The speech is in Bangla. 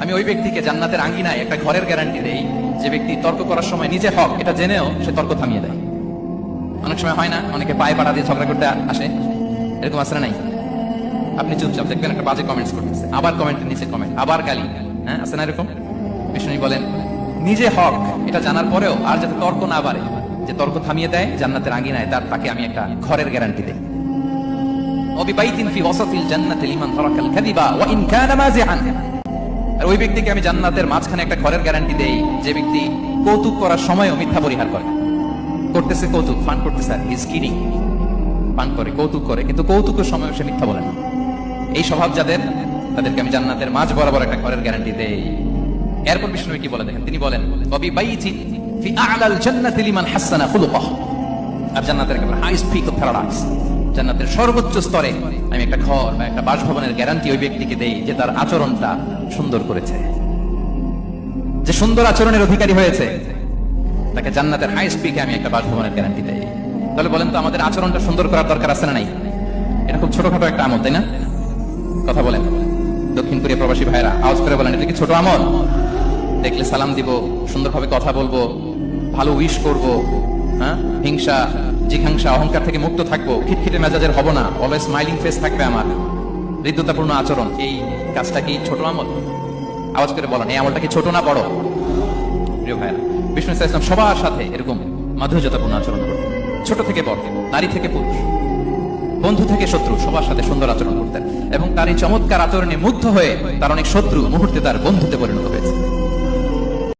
আমি ওই ব্যক্তিকে জান্নাতের আঙ্গিনায় একটা ঘরের গ্যারান্টি দেই যে ব্যক্তি তর্ক করার সময় নিজে হক এটা জেনেও সে তর্ক থামিয়ে দেয়। অনেক সময় হয় না, অনেকে পায়ে পাড়া দিয়ে ঝগড়া করতে আসে, এরকম আসলে নাই? আপনি চুপচাপ দেখবেন একটা বাজে কমেন্টস করতেছে, আবার কমেন্টের নিচে কমেন্ট, আবার গালি, হ্যাঁ আছে না এরকম? বিষ্ণু বলেন নিজে হক এটা জানার পরেও আর যাতে তর্ক না বাড়ে, যে তর্ক থামিয়ে দেয় জান্নাতের আঙ্গিনায় তাকে আমি একটা ঘরের গ্যারান্টি দেই। ওয়াবিবাইতিন ফি ওয়াসাতিল জান্নাতি লিমান তারাকাল কাযিবা ওয়া ইন কানা মাযিআন। আর ওই ব্যক্তিকে আমি জান্নাতের মাঝখানে একটা ঘরের গ্যারান্টি দেই যে ব্যক্তি কৌতুক করার সময়ও মিথ্যা পরিহার করে। করতেছে কৌতুক, ফান করতেছে, আর ইজ কিডিং, পান করে, কৌতুক করে, কিন্তু কৌতুকের সময় সে মিথ্যা বলে না। এই স্বভাব যাদের, তাদেরকে আমি জান্নাতের মাঝ বরাবর একটা ঘরের গ্যারান্টি দেই। এরপর বিষ্ণু কি বলে দেখেন, তিনি বলেন ওয়াবিবাইতিন ফি আ'লাল জান্নাতি লিমান হাসানা খুলুকাহু। আর জান্নাতের একেবারে হাইস্ট পিক অফ প্যারাডাইস, জান্নাতের সর্বোচ্চ স্তরে আমি একটা ঘর বা একটা বাসভবনের গ্যারান্টি ওই ব্যক্তিকে দেই যে তার আচরণটা সুন্দর করেছে, যে সুন্দর আচরণের অধিকারী হয়েছে, তাকে জান্নাতের হাইস্ট পিকে আমি একটা বাসভবনের গ্যারান্টি দেই। তাহলে বলেন তো আমাদের আচরণটা সুন্দর করার দরকার আছে না নাই? এটা খুব ছোটখাটো একটা আমল, তাই না? কথা বলেন দক্ষিণ কোরিয়া প্রবাসী ভাইরা, আওয়াজ করে বলেন এটা কি ছোট আমল? দেখলে সালাম দিব, সুন্দরভাবে কথা বলবো, ভালো উইশ করব, হ্যাঁ, হিংসা জিঘাংসা অহংকার থেকে মুক্ত থাকবো, খিটখিটে মেজাজের হব না, অলওয়েজ স্মাইলিং ফেস থাকবে আমার, হৃদ্যতাপূর্ণ আচরণ। এই কাজটা কি ছোট আমল? আওয়াজ করে বলেন এই আমলটা কি ছোট না বড়? প্রিয় ভাইরা, বিষ্ণু ইসলাম সবার সাথে এরকম মাধুর্যতাপূর্ণ আচরণ করতেন, ছোট থেকে বড়, নারী থেকে পুরুষ, বন্ধু থেকে শত্রু, সবার সাথে সুন্দর আচরণ করতেন। এবং তার এই চমৎকার আচরণে মুগ্ধ হয়ে তার অনেক শত্রু মুহূর্তে তার বন্ধুতে পরিণত হয়েছে।